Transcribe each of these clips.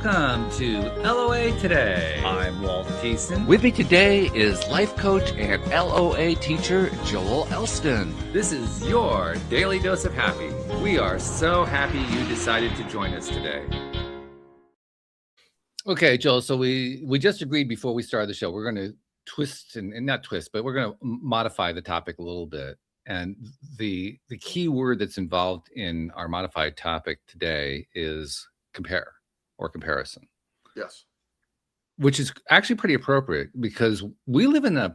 Welcome to LOA Today. I'm Walt Thiessen. With me today is life coach and LOA teacher Joel Elston. This is your daily dose of happy. We are so happy you decided to join us today. Okay, Joel, so we just agreed before we started the show, we're going to twist and not twist, but we're going to modify the topic a little bit. And the key word that's involved in our modified topic today is compare or comparison. Yes. Which is actually pretty appropriate because we live in a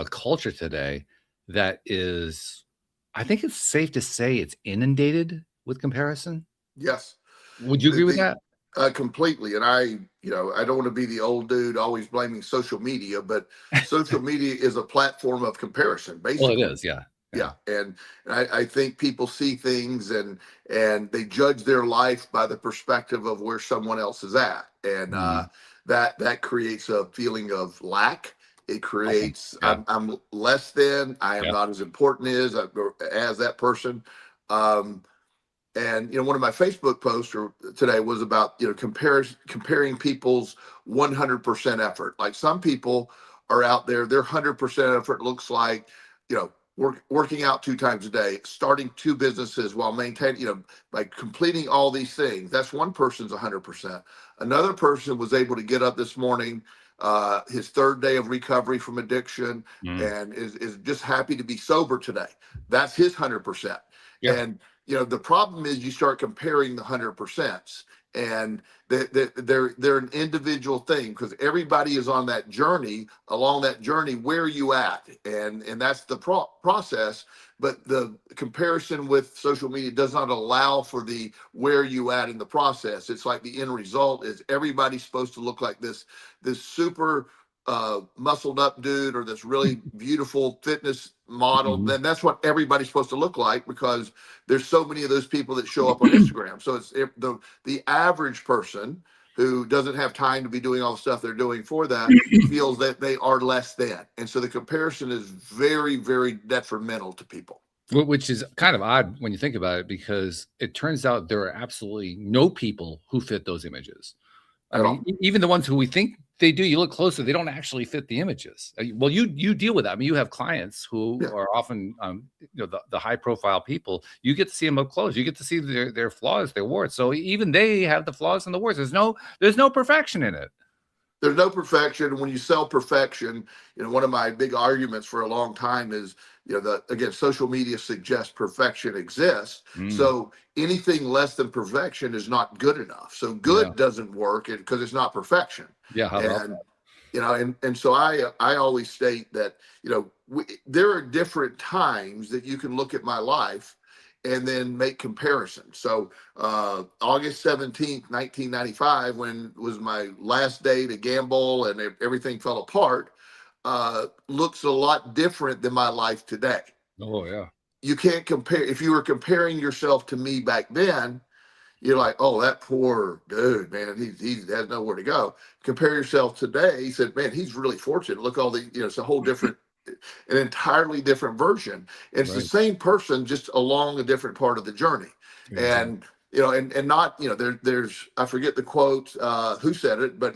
culture today that is, I think it's safe to say it's inundated with comparison. Yes. Would you agree with that? Completely. And I don't want to be the old dude always blaming social media, but social media is a platform of comparison, basically. Well, it is, yeah. Yeah. And I think people see things and they judge their life by the perspective of where someone else is at. And that creates a feeling of lack. It creates, I'm less than, I am not as important as that person. And one of my Facebook posts today was about comparing people's 100% effort. Like some people are out there, their 100% effort looks like working out 2 times a day, starting 2 businesses while maintaining, like completing all these things. That's one person's 100%. Another person was able to get up this morning, his 3rd day of recovery from addiction, and is just happy to be sober today. That's his 100%. Yeah. And the problem is you start comparing the 100%, and they're an individual thing because everybody is on that journey. Along that journey, where are you at? And that's the process. But the comparison with social media does not allow for the where you at in the process. It's like the end result is everybody's supposed to look like this super muscled up dude or this really beautiful fitness model. Then that's what everybody's supposed to look like because there's so many of those people that show up on Instagram. So it's the average person who doesn't have time to be doing all the stuff they're doing for that feels that they are less than. And so the comparison is very, very detrimental to people. Which is kind of odd when you think about it, because it turns out there are absolutely no people who fit those images. I mean, even the ones who we think they do, you look closer, they don't actually fit the images. Well, you deal with that. I mean, you have clients who are often, the high profile people. You get to see them up close. You get to see their flaws, their warts. So even they have the flaws and the warts. There's no perfection in it. There's no perfection. When you sell perfection, one of my big arguments for a long time is, again, social media suggests perfection exists. So anything less than perfection is not good enough. So good doesn't work because it's not perfection. Yeah. How about that? And so I always state that, there are different times that you can look at my life and then make comparisons. So August 17th, 1995, when was my last day to gamble and everything fell apart, looks a lot different than my life today. Oh, yeah. You can't compare. If you were comparing yourself to me back then, you're like, oh, that poor dude, man, he has nowhere to go. Compare yourself today. He said, man, he's really fortunate. Look, it's a whole different, an entirely different version. It's the same person, just along a different part of the journey. And, and not, there's, I forget the quote, who said it, but,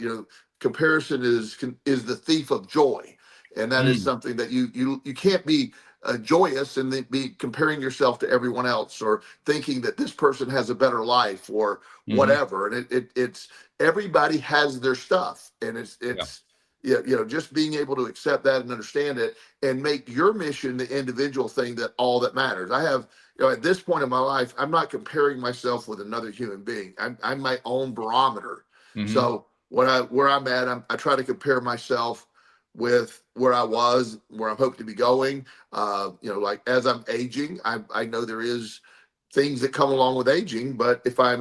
comparison is the thief of joy. And that is something that you can't be joyous and then be comparing yourself to everyone else or thinking that this person has a better life or whatever. And it's everybody has their stuff, and it's just being able to accept that and understand it and make your mission the individual thing that all that matters. I have, at this point in my life, I'm not comparing myself with another human being. I'm my own barometer. So where I'm at, I try to compare myself with where I was, where I'm hoping to be going. Like as I'm aging, I know there is things that come along with aging, but if I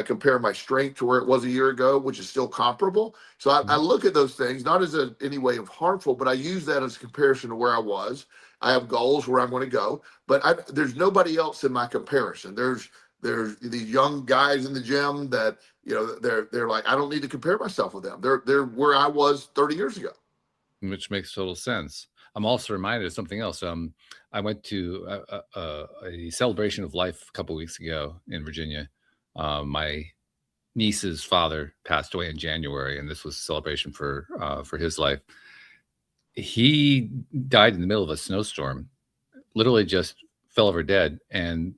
compare my strength to where it was a year ago, which is still comparable. So I look at those things, not as any way of harmful, but I use that as a comparison to where I was. I have goals where I'm going to go, but there's nobody else in my comparison. There's these young guys in the gym that, they're like, I don't need to compare myself with them. They're where I was 30 years ago. Which makes total sense. I'm also reminded of something else. I went to a celebration of life a couple of weeks ago in Virginia. My niece's father passed away in January, and this was a celebration for his life. He died in the middle of a snowstorm, literally just fell over dead. And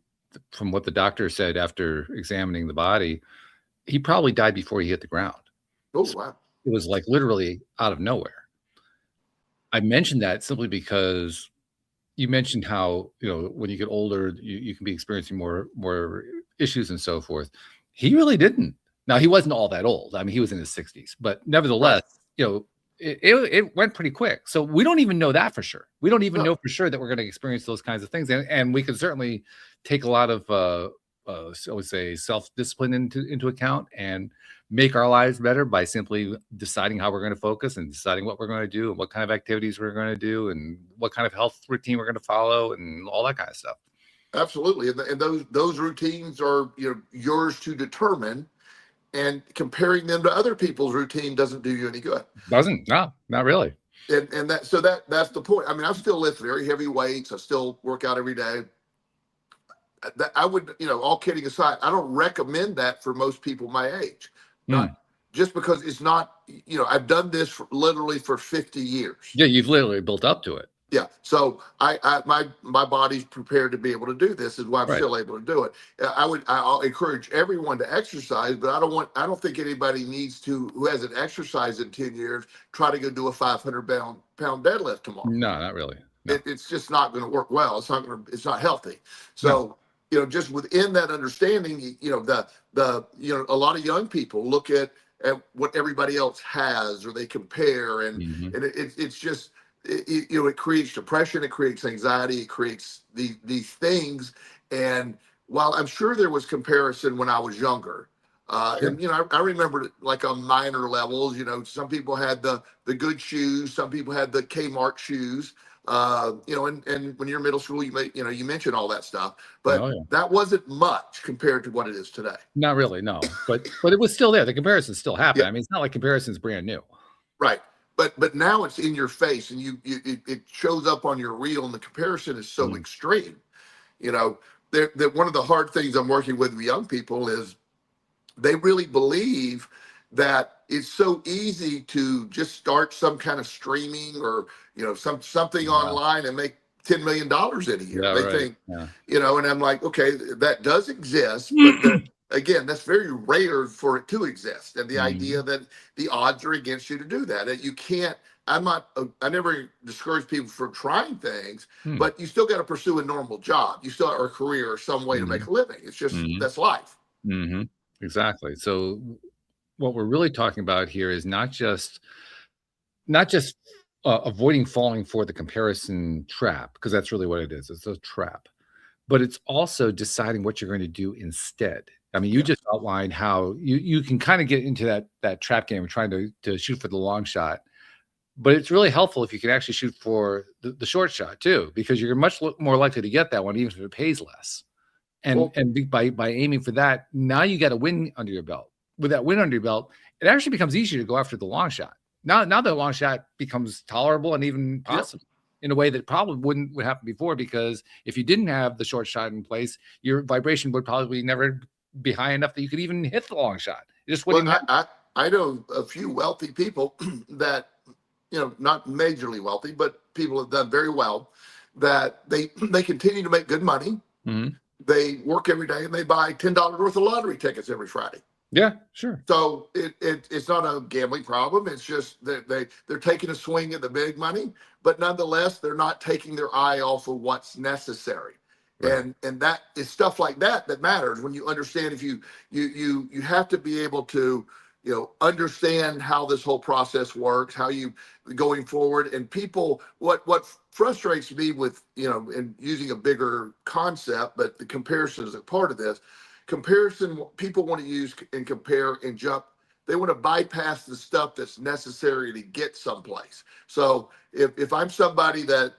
from what the doctor said after examining the body, he probably died before he hit the ground. Oh, wow. It was like literally out of nowhere. I mentioned that simply because you mentioned how, when you get older, you can be experiencing more issues and so forth. He really didn't. Now, he wasn't all that old. I mean, he was in his 60s, but nevertheless, it went pretty quick. So we don't even know that for sure. We don't even know for sure that we're going to experience those kinds of things. And we can certainly take a lot of, I would say, self-discipline into account and make our lives better by simply deciding how we're going to focus and deciding what we're going to do and what kind of activities we're going to do and what kind of health routine we're going to follow and all that kind of stuff. Absolutely. And those routines are, yours to determine, and comparing them to other people's routine doesn't do you any good. Doesn't. No, not really. And that's the point. I mean, I still lift very heavy weights. I still work out every day. I would, all kidding aside, I don't recommend that for most people my age. Not just because it's not, I've done this literally for 50 years. Yeah, you've literally built up to it. Yeah. So my body's prepared to be able to do this, is why I'm still able to do it. I'll encourage everyone to exercise, but I don't think anybody needs to, who hasn't exercised in 10 years, try to go do a 500 pound deadlift tomorrow. No, not really. No. It's just not going to work well. It's not healthy. So, just within that understanding, a lot of young people look at what everybody else has, or they compare, and it's just, it creates depression, it creates anxiety, it creates these things. And while I'm sure there was comparison when I was younger, and I remember it like on minor levels. Some people had the good shoes, some people had the Kmart shoes. And when you're in middle school, you mentioned all that stuff, but that wasn't much compared to what it is today. Not really, no. But it was still there. The comparison still happened. I mean, it's not like comparison's brand new. Right. But now it's in your face, and it shows up on your reel, and the comparison is so extreme. That one of the hard things I'm working with young people is they really believe that it's so easy to just start some kind of streaming or something online and make $10 million in a year. They think, and I'm like, okay, that does exist, but again, that's very rare for it to exist. And the idea that the odds are against you to do that, that you can't. I never discourage people from trying things, but you still got to pursue a normal job. You still have a career or some way to make a living. It's just that's life. Exactly. So what we're really talking about here is not just avoiding falling for the comparison trap, because that's really what it is. It's a trap, but it's also deciding what you're going to do instead. I mean, you just outlined how you can kind of get into that trap game of trying to shoot for the long shot, but it's really helpful if you can actually shoot for the short shot too, because you're much more likely to get that one, even if it pays less. And by aiming for that, now you got a win under your belt. With that win under your belt, it actually becomes easier to go after the long shot. Now the long shot becomes tolerable and even possible in a way that probably would happen before, because if you didn't have the short shot in place, your vibration would probably never be high enough that you could even hit the long shot. It just wouldn't. I know a few wealthy people that, not majorly wealthy, but people have done very well, that they continue to make good money. They work every day and they buy $10 worth of lottery tickets every Friday. Yeah, sure. So it's not a gambling problem. It's just that they're taking a swing at the big money, but nonetheless, they're not taking their eye off of what's necessary. Right. And that is stuff like that matters when you understand. If you have to be able to, understand how this whole process works, how you going forward. And people, what frustrates me with, and using a bigger concept, but the comparison is a part of this. Comparison, people want to use and compare and jump. They want to bypass the stuff that's necessary to get someplace. So if I'm somebody that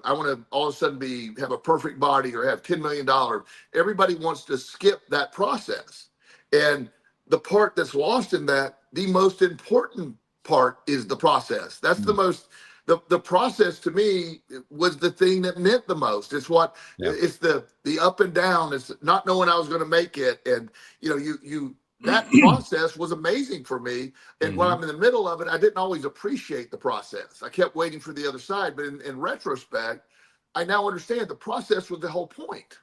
I want to all of a sudden have a perfect body or have $10 million, everybody wants to skip that process. And the part that's lost in that, the most important part is the process. That's the process to me was the thing that meant the most. It's it's the up and down. It's not knowing I was going to make it. And, that process was amazing for me. And when Mhm. I'm in the middle of it, I didn't always appreciate the process. I kept waiting for the other side. But in retrospect, I now understand the process was the whole point.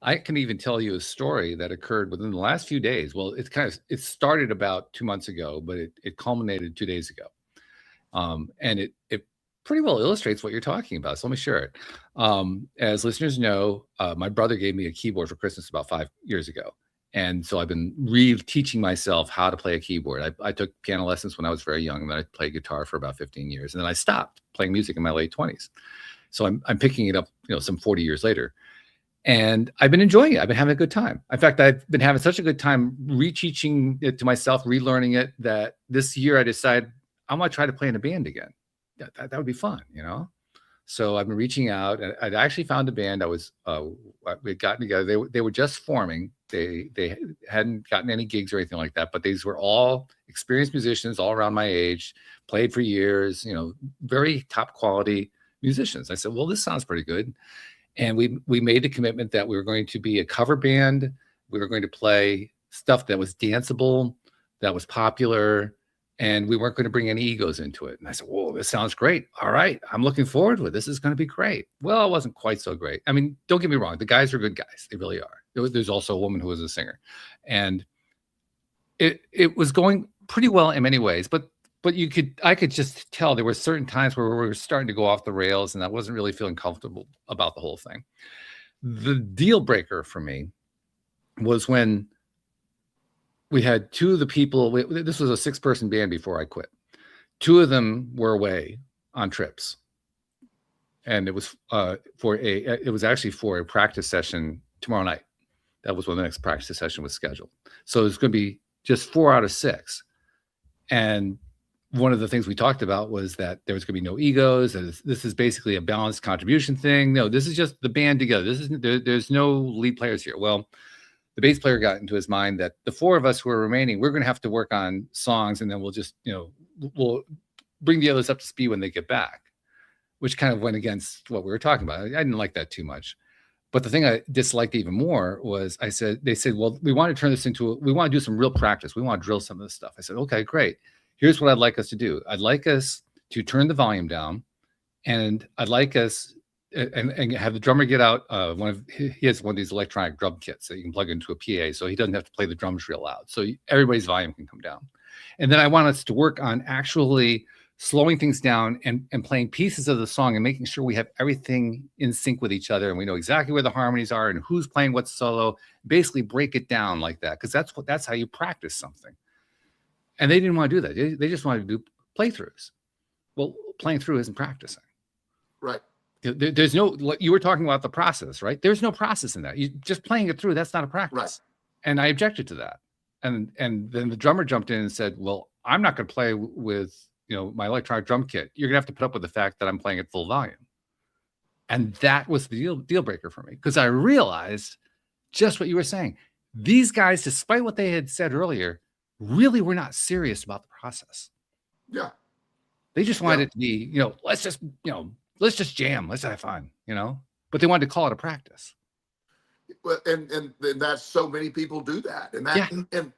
I can even tell you a story that occurred within the last few days. Well, it started about 2 months ago, but it culminated 2 days ago. And it pretty well illustrates what you're talking about. So let me share it. As listeners know, my brother gave me a keyboard for Christmas about 5 years ago. And so I've been re-teaching myself how to play a keyboard. I took piano lessons when I was very young, and then I played guitar for about 15 years. And then I stopped playing music in my late 20s. So I'm picking it up, some 40 years later. And I've been enjoying it. I've been having a good time. In fact, I've been having such a good time reteaching it to myself, relearning it, that this year I decided I want to try to play in a band again. That would be fun, So I've been reaching out. I'd actually found a band. We had gotten together. They were just forming. They hadn't gotten any gigs or anything like that. But these were all experienced musicians, all around my age, played for years. Very top quality musicians. I said, well, this sounds pretty good. And we made the commitment that we were going to be a cover band. We were going to play stuff that was danceable, that was popular, and we weren't going to bring any egos into it. And I said, whoa, this sounds great. All right, I'm looking forward to it. This is going to be great. Well, it wasn't quite so great. I mean, don't get me wrong. The guys are good guys. They really are. There's also a woman who was a singer. And it was going pretty well in many ways, but I could just tell there were certain times where we were starting to go off the rails, and I wasn't really feeling comfortable about the whole thing. The deal breaker for me was when we had two of the people. This was a 6-person band before I quit. 2 of them were away on trips, and it was actually for a practice session tomorrow night. That was when the next practice session was scheduled. So it's going to be just 4 out of 6, and one of the things we talked about was that there was going to be no egos. This is basically a balanced contribution thing. No, this is just the band together. There's no lead players here. Well, the bass player got into his mind that the 4 of us who are remaining, we're going to have to work on songs, and then we'll just, we'll bring the others up to speed when they get back, which kind of went against what we were talking about. I didn't like that too much. But the thing I disliked even more was they said, well, we want to turn this we want to do some real practice. We want to drill some of this stuff. I said, okay, great. Here's what I'd like us to do. I'd like us to turn the volume down, and I'd like us and have the drummer get out he has one of these electronic drum kits that you can plug into a PA, so he doesn't have to play the drums real loud. So everybody's volume can come down. And then I want us to work on actually slowing things down and playing pieces of the song and making sure we have everything in sync with each other, and we know exactly where the harmonies are and who's playing what solo. Basically break it down like that, because that's how you practice something. And they didn't want to do that. They just wanted to do playthroughs. Well, playing through isn't practicing. Right. There's no, you were talking about the process, right? There's no process in that. You just playing it through, that's not a practice. Right. And I objected to that. And then the drummer jumped in and said, well, I'm not going to play with, my electronic drum kit. You're going to have to put up with the fact that I'm playing at full volume. And that was the deal breaker for me, because I realized just what you were saying. These guys, despite what they had said earlier, really were not serious about the process. Yeah. They just wanted it to be, let's just jam. Let's have fun, but they wanted to call it a practice. Well, and that's, so many people do that. And that, and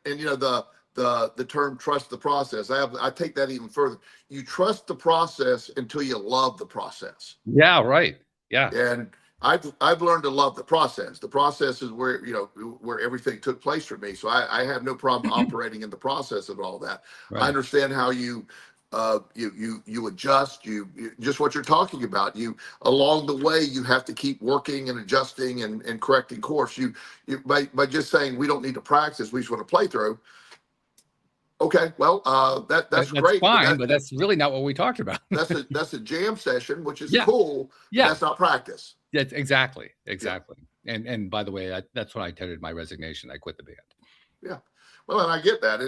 the term trust the process. I take that even further. You trust the process until you love the process. Yeah. Right. Yeah. And I've learned to love the process. The process is where everything took place for me. So I have no problem operating in the process of all that. Right. I understand how you adjust. You just what you're talking about. You along the way you have to keep working and adjusting and correcting course. You by just saying we don't need to practice, we just want to play through. Okay, well, that's great. Fine, but that's really not what we talked about. that's a jam session, which is cool. Yeah, that's not practice. Yeah, exactly. Yeah. And by the way, that's when I tendered my resignation. I quit the band. Yeah, well, and I get that.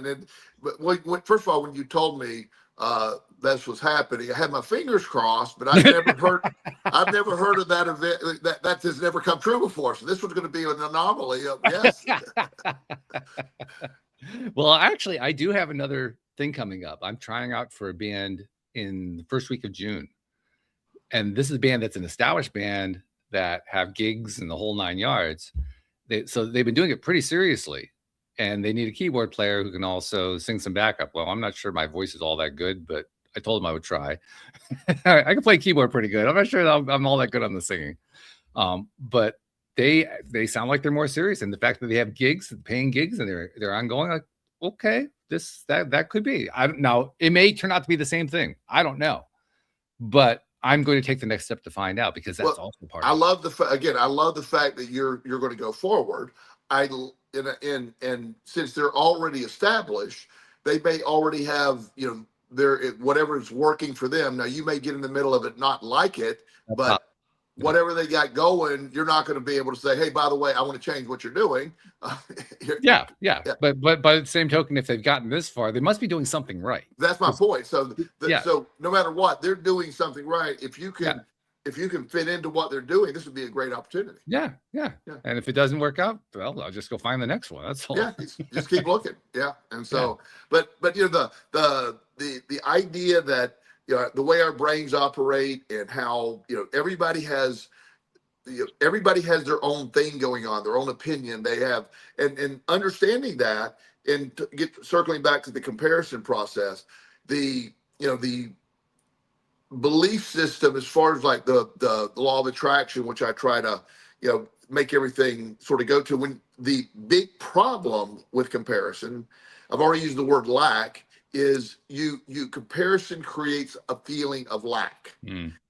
But first of all, when you told me this was happening, I had my fingers crossed, but I've never heard of that event. That has never come true before. So this was going to be an anomaly. Yes. Well, actually, I do have another thing coming up. I'm trying out for a band in the first week of June. And this is a band that's an established band that have gigs and the whole 9 yards. So they've been doing it pretty seriously. and they need a keyboard player who can also sing some backup. Well, I'm not sure my voice is all that good, but I told them I would try. I can play keyboard pretty good. I'm not sure I'm all that good on the singing. But they sound like they're more serious, and the fact that they have gigs, paying gigs, and they're ongoing. Like, okay, that could be. I don't know. It may turn out to be the same thing. I don't know, but I'm going to take the next step to find out, because that's also part. I love the fact that you're going to go forward. And since they're already established, they may already have whatever is working for them. Now you may get in the middle of it, not like it, but whatever they got going, you're not going to be able to say, hey, by the way, I want to change what you're doing. Yeah. But by the same token, if they've gotten this far, they must be doing something right. That's my point. So so no matter what, they're doing something right. If you can fit into what they're doing, this would be a great opportunity. Yeah. And if it doesn't work out, well, I'll just go find the next one. That's all. Yeah, just keep looking. Yeah. And so, but the idea that the way our brains operate, and how everybody has their own thing going on, their own opinion they have, and understanding that, and circling back to the comparison process, the belief system, as far as like the law of attraction, which I try to make everything sort of go to. When the big problem with comparison, I've already used the word lack, is comparison creates a feeling of lack.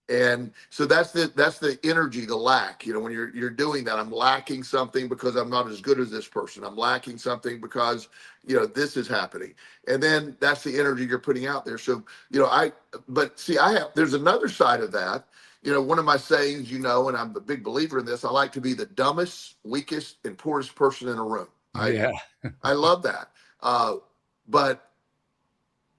And so that's the energy, the lack. When you're doing that, I'm lacking something because I'm not as good as this person. I'm lacking something because this is happening, and then that's the energy you're putting out there. So there's another side of that. One of my sayings, and I'm a big believer in this, I like to be the dumbest, weakest, and poorest person in a room. I love that, but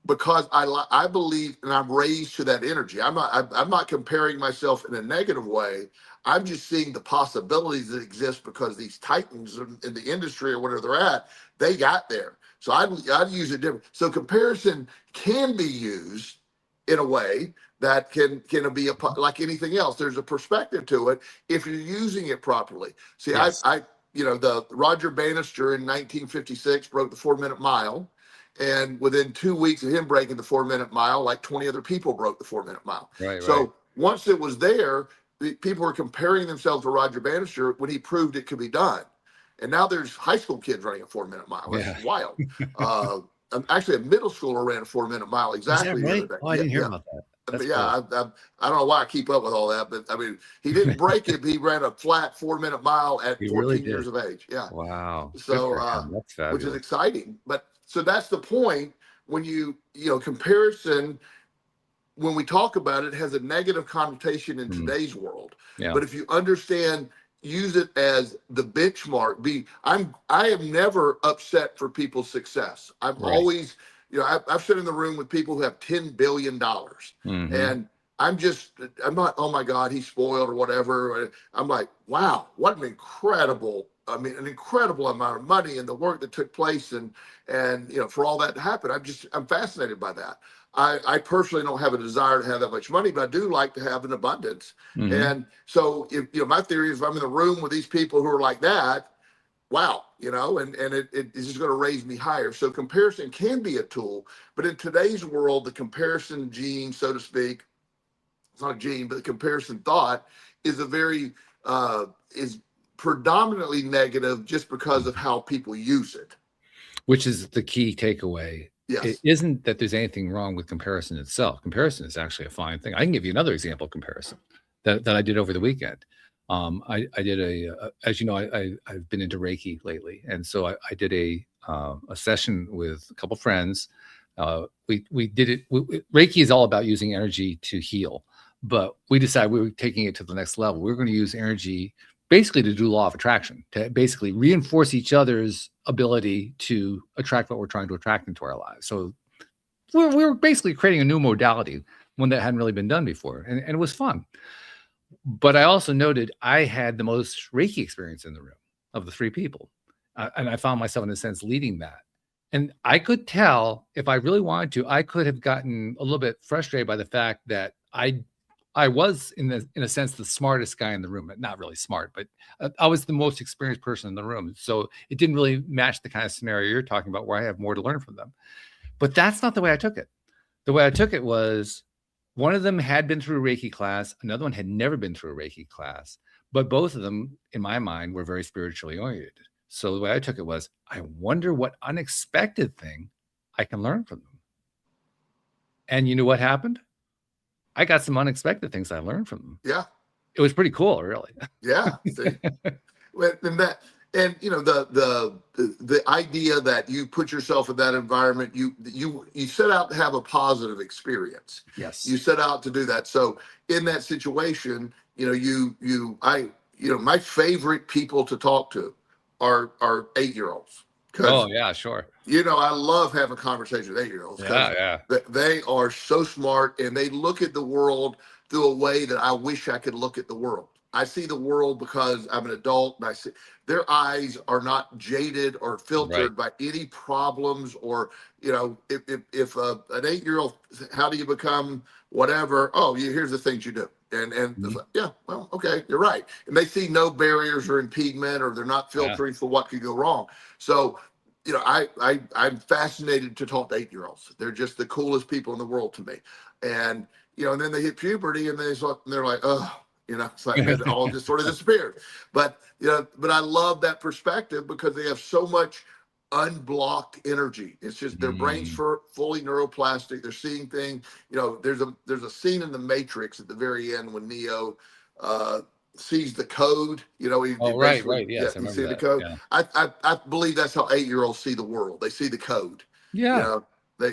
because I believe, and I'm raised to that energy. I'm not comparing myself in a negative way. I'm just seeing the possibilities that exist, because these titans in the industry, or whatever they're at, they got there. So I'd use it different. So comparison can be used in a way that can be like anything else. There's a perspective to it if you're using it properly. See, yes. The Roger Bannister in 1956 broke the 4-minute mile. And within 2 weeks of him breaking the 4-minute mile, like 20 other people broke the 4-minute mile. So once it was there, people were comparing themselves to Roger Bannister when he proved it could be done. And now there's high school kids running a 4-minute mile. That's wild. Actually, a middle schooler ran a 4-minute mile exactly. Is that right? Oh, I didn't hear about that. But cool. I don't know why I keep up with all that, but I mean, he didn't break it. He ran a flat 4-minute mile at 14 years of age. Yeah. Wow. So, which is exciting. So that's the point. When comparison, when we talk about it, has a negative connotation in today's world. Yeah. But if you understand, use it as the benchmark. I am never upset for people's success. I'm always, I've sat in the room with people who have $10 billion, and I'm not, oh my God, he's spoiled or whatever. I'm like, wow, what an incredible amount of money and the work that took place, and for all that to happen. I'm fascinated by that. I personally don't have a desire to have that much money, but I do like to have an abundance. And so if my theory is, if I'm in the room with these people who are like that, wow, and it's just going to raise me higher. So comparison can be a tool, but in today's world, the comparison gene, so to speak, it's not a gene, but the comparison thought is is predominantly negative, just because of how people use it. Which is the key takeaway. Yes. It isn't that there's anything wrong with comparison itself. Comparison is actually a fine thing. I can give you another example of comparison that I did over the weekend. I did as you know, I've been into Reiki lately. And so I did a session with a couple friends. We did it. Reiki is all about using energy to heal, but we decided we were taking it to the next level. We were going to use energy basically to do law of attraction, to basically reinforce each other's ability to attract what we're trying to attract into our lives. So we were basically creating a new modality, one that hadn't really been done before. And it was fun. But I also noted I had the most Reiki experience in the room of the 3 people. And I found myself, in a sense, leading that. And I could tell, if I really wanted to, I could have gotten a little bit frustrated by the fact that I I was in a sense the smartest guy in the room, not really smart, but I was the most experienced person in the room. So it didn't really match the kind of scenario you're talking about where I have more to learn from them. But that's not the way I took it. The way I took it was one of them had been through a Reiki class, another one had never been through a Reiki class, but both of them, in my mind, were very spiritually oriented. So the way I took it was, I wonder what unexpected thing I can learn from them. And you know what happened? I got some unexpected things I learned from them. Yeah. It was pretty cool, really. Yeah. See? And you know, the idea that you put yourself in that environment, you set out to have a positive experience. Yes. You set out to do that. So in that situation, you know, my favorite people to talk to are 8-year-olds. Oh yeah, sure. You know, I love having conversations with 8-year-olds. Yeah. They are so smart and they look at the world through a way that I wish I could look at the world. I see the world because I'm an adult, and I see their eyes are not jaded or filtered by any problems, or, you know, if an 8-year-old, how do you become whatever? Oh, here's the things you do. And yeah, well, okay, you're right. And they see no barriers or impediment, or they're not filtering for what could go wrong. So, you know, I'm fascinated to talk to 8-year-olds. They're just the coolest people in the world to me. And, you know, and then they hit puberty and they're like, oh, you know, it's like it all just sort of disappeared. But, you know, but I love that perspective because they have so much unblocked energy. It's just their brains fully neuroplastic. They're seeing things. You know, there's a scene in the Matrix at the very end when Neo sees the code. You know, right. Yes, he sees the code. Yeah. I believe that's how 8-year-olds see the world. They see the code. Yeah, you know,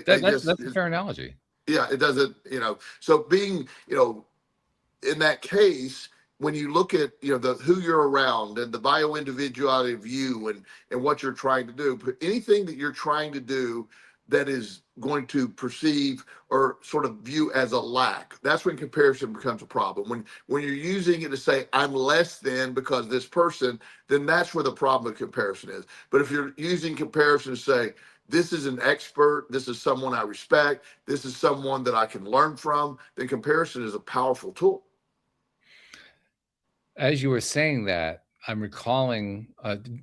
that's a fair analogy. Yeah, it doesn't. You know, so being, you know, in that case, when you look at, you know, who you're around and the bio individuality of you and what you're trying to do, but anything that you're trying to do that is going to perceive or sort of view as a lack, that's when comparison becomes a problem. When you're using it to say I'm less than because this person, then that's where the problem of comparison is. But if you're using comparison to say this is an expert, this is someone I respect, this is someone that I can learn from, then comparison is a powerful tool. As you were saying that, I'm recalling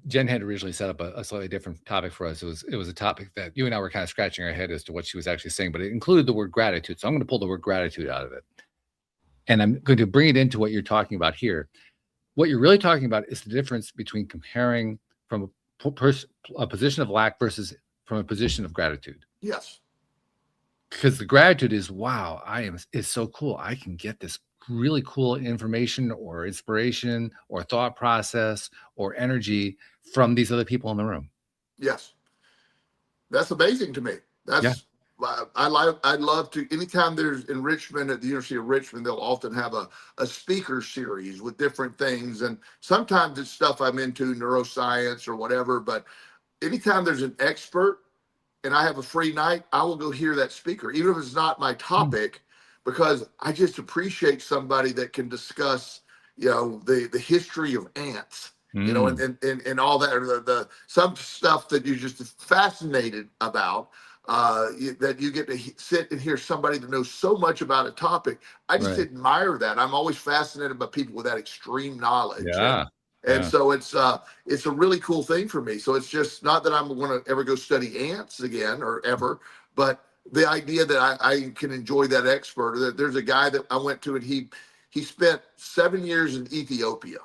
Jen had originally set up a slightly different topic for us. It was a topic that you and I were kind of scratching our head as to what she was actually saying, but it included the word gratitude. So I'm going to pull the word gratitude out of it. And I'm going to bring it into what you're talking about here. What you're really talking about is the difference between comparing from a position of lack versus from a position of gratitude. Yes. Because the gratitude is, wow, it's so cool. I can get this really cool information or inspiration or thought process or energy from these other people in the room. Yes. That's amazing to me. I love to, anytime there's enrichment at the University of Richmond, they'll often have a speaker series with different things. And sometimes it's stuff I'm into, neuroscience or whatever, but anytime there's an expert and I have a free night, I will go hear that speaker, even if it's not my topic, because I just appreciate somebody that can discuss, you know, the history of ants, you know, and all that, some stuff that you're just fascinated about, that you get to sit and hear somebody that knows so much about a topic. I just admire that. I'm always fascinated by people with that extreme knowledge. Yeah. And so it's a really cool thing for me. So it's just not that I'm going to ever go study ants again or ever, but the idea that I can enjoy that expert. There's a guy that I went to, and he spent 7 years in Ethiopia,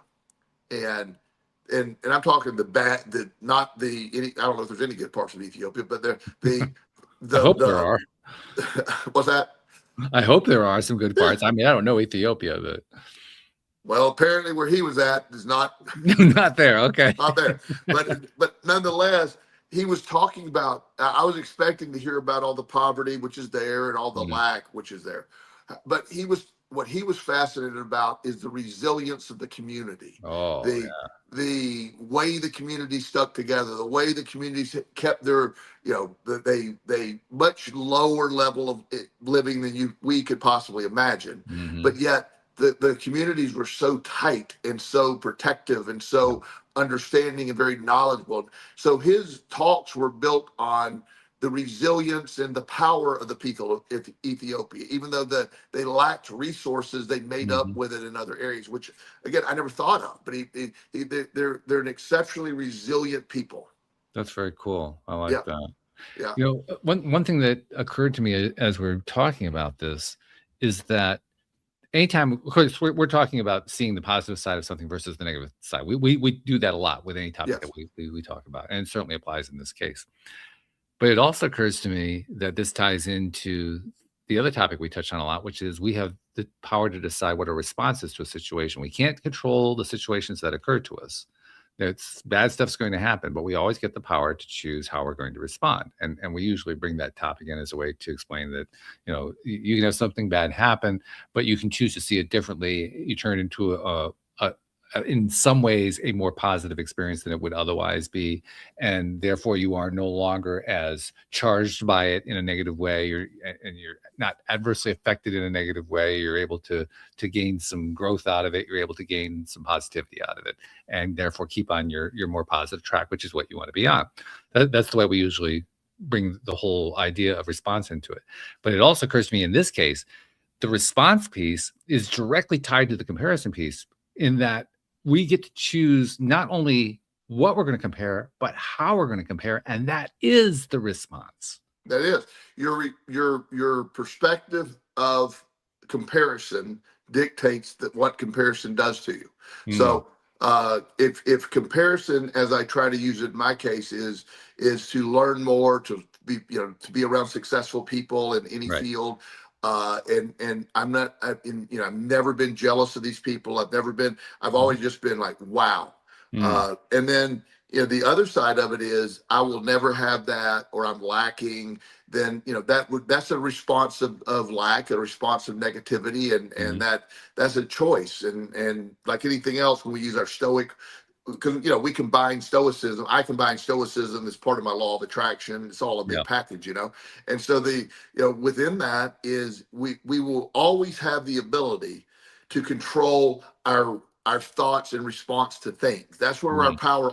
and I'm talking I don't know if there's any good parts of Ethiopia, but I hope there are. What's that? I hope there are some good parts. I mean, I don't know Ethiopia, but well, apparently where he was at is not not there. Okay, not there. But nonetheless, he was talking about. I was expecting to hear about all the poverty which is there and all the lack which is there, but what he was fascinated about is the resilience of the community. The way the community stuck together, the way the communities kept their, you know, they much lower level of living than we could possibly imagine, but yet the communities were so tight and so protective and so understanding and very knowledgeable. So his talks were built on the resilience and the power of the people of Ethiopia. Even though they lacked resources, they made up with it in other areas, which again I never thought of. But they're an exceptionally resilient people. That's very cool. I like Yeah. that. Yeah. You know, one thing that occurred to me as we're talking about this is that anytime, of course, we're talking about seeing the positive side of something versus the negative side. We do that a lot with any topic Yes. that we talk about, and it certainly applies in this case. But it also occurs to me that this ties into the other topic we touch on a lot, which is we have the power to decide what our response is to a situation. We can't control the situations that occur to us. It's bad stuff's going to happen, but we always get the power to choose how we're going to respond. And we usually bring that topic in as a way to explain that, you know, you can have something bad happen, but you can choose to see it differently. You turn into in some ways a more positive experience than it would otherwise be, and therefore you are no longer as charged by it in a negative way. You're not adversely affected in a negative way. You're able to gain some growth out of it. You're able to gain some positivity out of it, and therefore keep on your more positive track, which is what you want to be on. That's the way we usually bring the whole idea of response into it. But it also occurs to me in this case, the response piece is directly tied to the comparison piece, in that we get to choose not only what we're going to compare, but how we're going to compare, and that is the response. That is your perspective of comparison dictates that what comparison does to you. So if comparison, as I try to use it in my case, is to learn more, to be around successful people in any field. And I've never been jealous of these people. I've always just been like, wow. And then, the other side of it is I will never have that, or I'm lacking. Then, that's a response of lack, a response of negativity. And that's a choice. And like anything else, when we use our stoic, because we combine stoicism. I combine stoicism as part of my law of attraction. It's all a big package, And so within that is we will always have the ability to control our thoughts in response to things. That's where our power.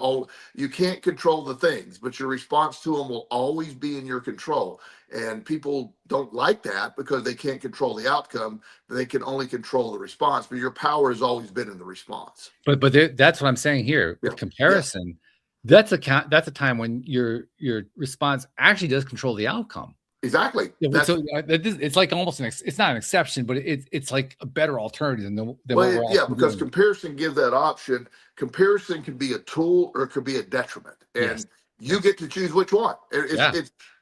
You can't control the things, but your response to them will always be in your control. And people don't like that because they can't control the outcome. They can only control the response. But your power has always been in the response. But that's what I'm saying here with comparison. That's a time when your response actually does control the outcome. Exactly. So it's like almost it's not an exception, but it's like a better alternative than because comparison gives that option. Comparison can be a tool or it could be a detriment, and you get to choose which one.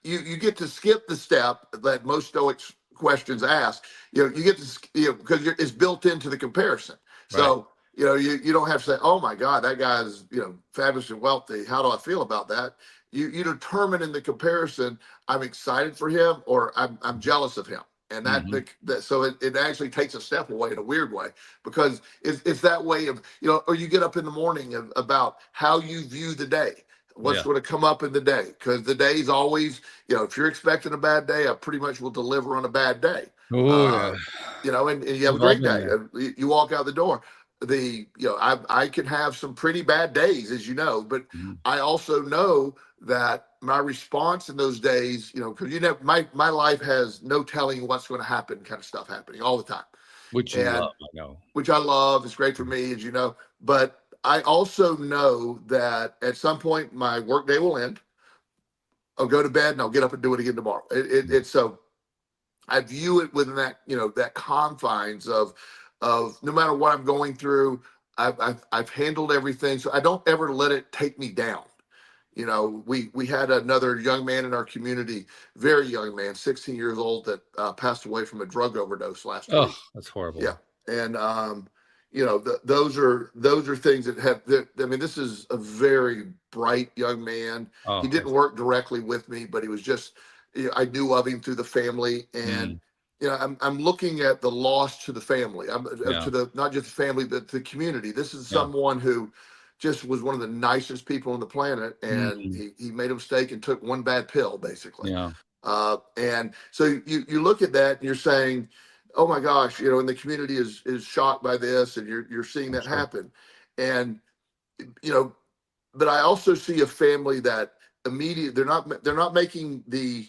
You get to skip the step that most Stoic questions ask. You get to because it's built into the comparison. So you don't have to say, oh my God, that guy's fabulous and wealthy. How do I feel about that? You determine in the comparison, I'm excited for him or I'm jealous of him. And so it actually takes a step away in a weird way, because it's that way of, or you get up in the morning about how you view the day, what's going to come up in the day. Because the day's always, if you're expecting a bad day, I pretty much will deliver on a bad day. And you have a great day. You walk out the door. I can have some pretty bad days, as you know, but I also know that my response in those days, because my life has no telling what's going to happen, kind of stuff happening all the time, which you love, I know. Which I love. It's great for me, as you know. But I also know that at some point my workday will end. I'll go to bed and I'll get up and do it again tomorrow. It's so I view it within that that confines of no matter what I'm going through, I've handled everything, so I don't ever let it take me down. We had another young man in our community, very young man, 16 years old, that passed away from a drug overdose last week. Oh, that's horrible. Yeah, and those are things that have. This is a very bright young man. He didn't work directly with me, but he was just. I knew of him through the family, and I'm looking at the loss to the family. To the not just the family, but the community. This is someone who just was one of the nicest people on the planet, and he made a mistake and took one bad pill, basically. And so you look at that and you're saying, oh my gosh, and the community is shocked by this, and you're seeing that happen. And but I also see a family that immediate. They're not making the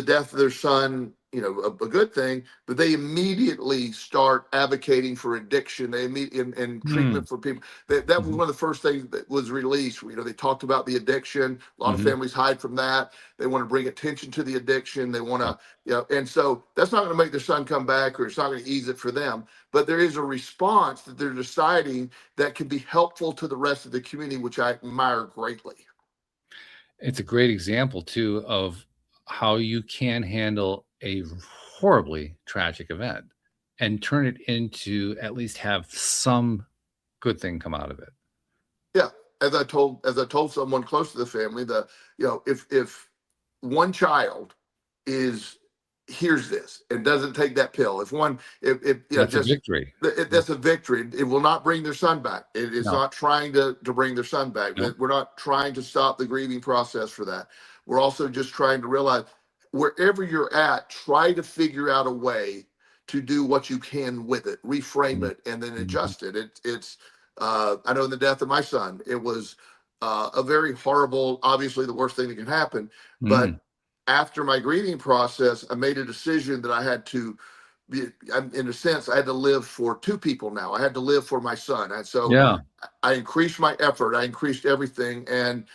death of their son, a good thing, but they immediately start advocating for addiction. They and treatment for people. That was Mhm. one of the first things that was released. They talked about the addiction. A lot of Mhm. families hide from that. They want to bring attention to the addiction. They want Yep. to, and so that's not going to make their son come back, or it's not going to ease it for them. But there is a response that they're deciding that can be helpful to the rest of the community, which I admire greatly. It's a great example too of how you can handle a horribly tragic event and turn it into at least have some good thing come out of it. Yeah, as I told someone close to the family that if one child is hears this and doesn't take that pill, if That's a just victory. that's a victory. It will not bring their son back. It is No, not trying to bring their son back. no. We're not trying to stop the grieving process for that. We're also just trying to realize wherever you're at, try to figure out a way to do what you can with it, reframe Mhm. it, and then Mhm. adjust it. It's I know in the death of my son, it was a very horrible, obviously the worst thing that can happen. Mhm. But after my grieving process, I made a decision that I had to in a sense, I had to live for two people now. I had to live for my son. And so Yeah, I increased my effort. I increased everything. And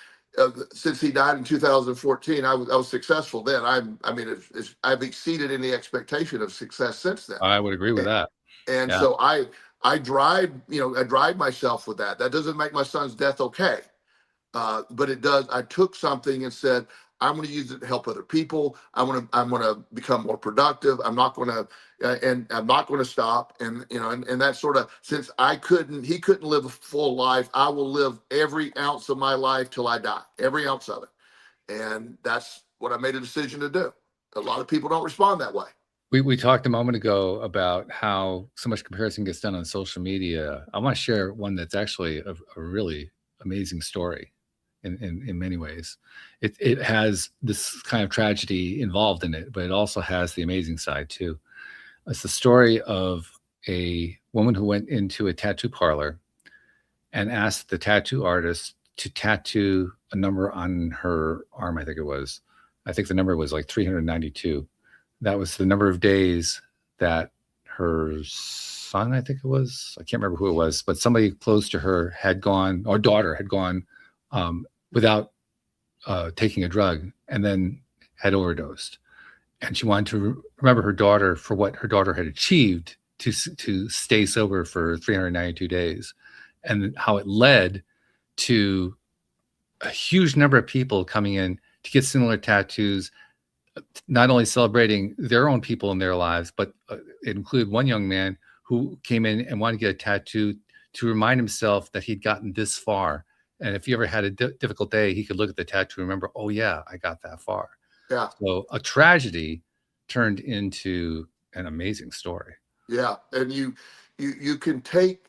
since he died in 2014, I was successful then. I mean, I've exceeded any expectation of success since then. I would agree with that. And Yeah. so I drive myself with that. That doesn't make my son's death okay. But it does. I took something and said, I'm going to use it to help other people. I'm going to become more productive. I'm not going to, and I'm not going to stop. And that sort of, since he couldn't live a full life, I will live every ounce of my life till I die, every ounce of it. And that's what I made a decision to do. A lot of people don't respond that way. We talked a moment ago about how so much comparison gets done on social media. I want to share one that's actually a really amazing story in many ways. It has this kind of tragedy involved in it, but it also has the amazing side too. It's the story of a woman who went into a tattoo parlor and asked the tattoo artist to tattoo a number on her arm, I think it was. I think the number was like 392. That was the number of days that her son, I think it was, I can't remember who it was, but somebody close to her had gone, or daughter had gone without taking a drug and then had overdosed. And she wanted to remember her daughter for what her daughter had achieved to stay sober for 392 days, and how it led to a huge number of people coming in to get similar tattoos, not only celebrating their own people in their lives, but it included one young man who came in and wanted to get a tattoo to remind himself that he'd gotten this far. And if he ever had a difficult day, he could look at the tattoo and remember, oh, yeah, I got that far. Yeah. So a tragedy turned into an amazing story. Yeah. And you can take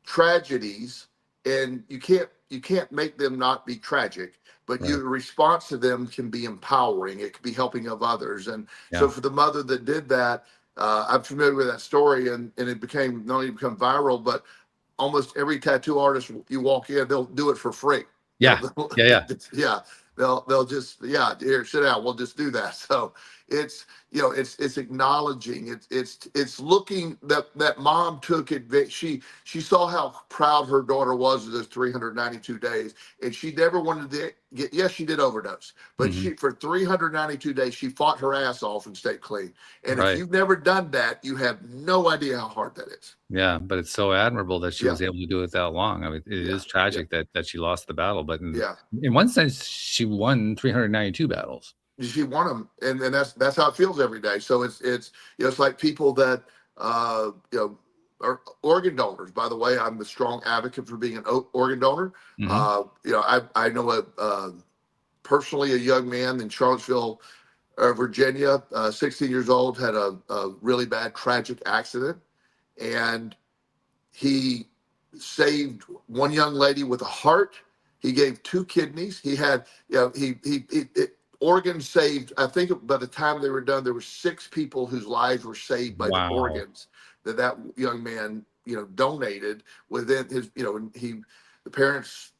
tragedies and you can't make them not be tragic, but Right. your response to them can be empowering. It can be helping of others. And so Yeah. for the mother that did that, I'm familiar with that story, and it became not only become viral, but almost every tattoo artist you walk in, they'll do it for free. Yeah. Yeah. Yeah, they'll just, yeah, here, sit down, we'll just do that. So it's it's acknowledging, it's looking that mom took it. She saw how proud her daughter was of those 392 days, and she never wanted to get, yes, she did overdose, but Hmm. she, for 392 days, she fought her ass off and stayed clean. And if Right. you've never done that, you have no idea how hard that is. Yeah. But it's so admirable that she Yeah, was able to do it that long. I mean, it yeah, is yeah, tragic that she lost the battle, but yeah. in one sense, she won 392 battles. She won them, and that's how it feels every day. So it's it's like people that are organ donors. By the way, I'm a strong advocate for being an organ donor. Hmm. I know personally a young man in Charlottesville, Virginia, 16 years old, had a really bad tragic accident, and he saved one young lady with a heart. He gave two kidneys. He had, organs saved. I think by the time they were done, there were six people whose lives were saved by the Wow. organs that young man, donated within his, and the parents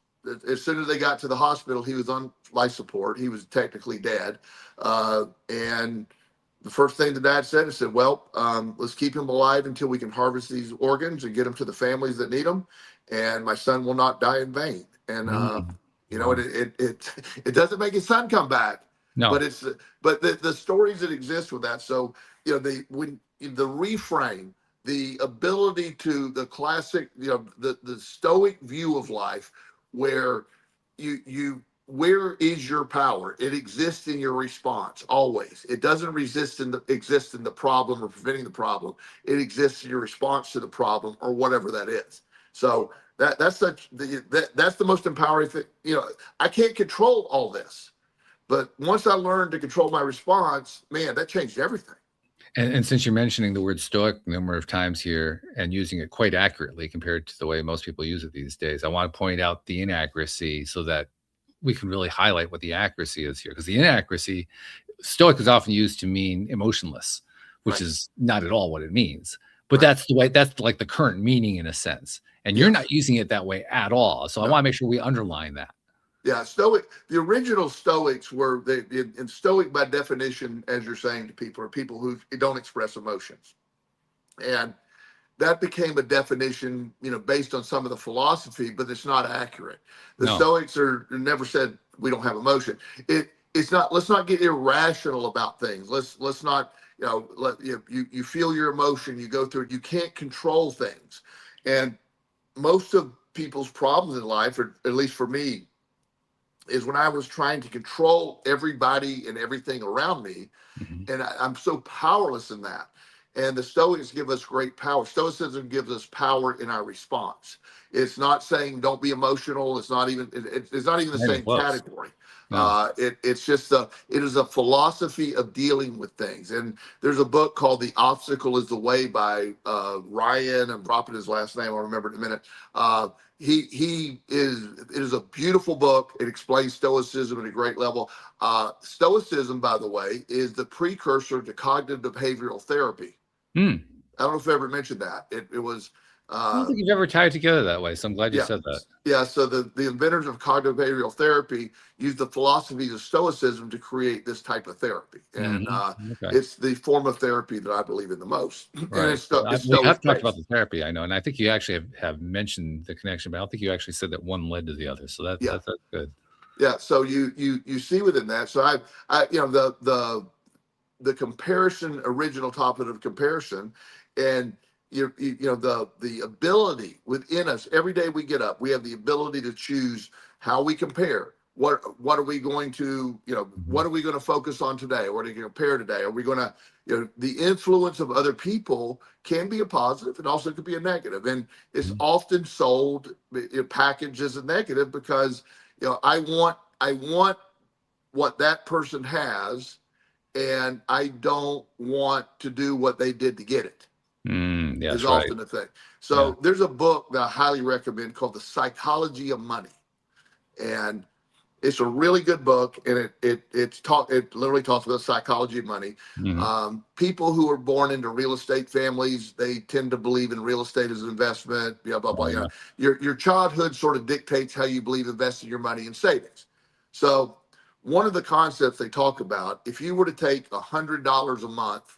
as soon as they got to the hospital, he was on life support. He was technically dead. And the first thing the dad said, he said, well, let's keep him alive until we can harvest these organs and get them to the families that need them. And my son will not die in vain. And, you know, Wow. it doesn't make his son come back, No. but the stories that exist with that. So, you know, the reframe, the ability to the classic, you know, the stoic view of life where where is your power? It exists in your response always. It doesn't exist in the problem or preventing the problem. It exists in your response to the problem or whatever that is. So that's the most empowering thing. You know, I can't control all this, but once I learned to control my response, man, that changed everything. And since you're mentioning the word stoic a number of times here and using it quite accurately compared to the way most people use it these days, I want to point out the inaccuracy so that we can really highlight what the accuracy is here. Because the inaccuracy, stoic is often used to mean emotionless, which Right. is not at all what it means. But Right. that's like the current meaning in a sense. And you're not using it that way at all. So I want to make sure we underline that. Yeah, Stoic. The original Stoics were and Stoic by definition, as you're saying to people, are people who don't express emotions, and that became a definition, you know, based on some of the philosophy, but it's not accurate. The No. Stoics never said we don't have emotion. It's not. Let's not get irrational about things. Let's not. You know, you feel your emotion, you go through it. You can't control things, and most of people's problems in life, or at least for me, is when I was trying to control everybody and everything around me. Mhm. And I'm so powerless in that. And the Stoics give us great power. Stoicism gives us power in our response. It's not saying don't be emotional. It's not even the Not even same close. category. No. It's just it is a philosophy of dealing with things. And there's a book called The Obstacle is the Way by Ryan, I'm dropping his last name, I'll remember in a minute. It is a beautiful book. It explains Stoicism at a great level. Stoicism, by the way, is the precursor to cognitive behavioral therapy. I don't know if I ever mentioned that. It was. I don't think you've ever tied it together that way. So I'm glad you said that. Yeah. So the inventors of cognitive behavioral therapy used the philosophies of Stoicism to create this type of therapy, and Okay. it's the form of therapy that I believe in the most. Right. And it's We have Stoic talked about based. the therapy, I know, and I think you actually have mentioned the connection, but I don't think you actually said that one led to the other. So that's good. Yeah. So you see within that. So I you know the comparison, original topic of comparison, and you know the ability within us. Every day we get up, we have the ability to choose how we compare. What are we going to, you know, what are we going to focus on today? What are we going to compare today? Are we going to, you know, the influence of other people can be a positive and also could be a negative, and it's often sold packaged as a negative because, you know, I want what that person has, and I don't want to do what they did to get it. Yeah, Is that's right. often the thing. So there's a book that I highly recommend called The Psychology of Money, and it's a really good book, and it literally talks about psychology of money. People who are born into real estate families, they tend to believe in real estate as an investment. Blah blah blah. You know, your childhood sort of dictates how you believe investing your money in savings. So one of the concepts they talk about, if you were to take $100 a month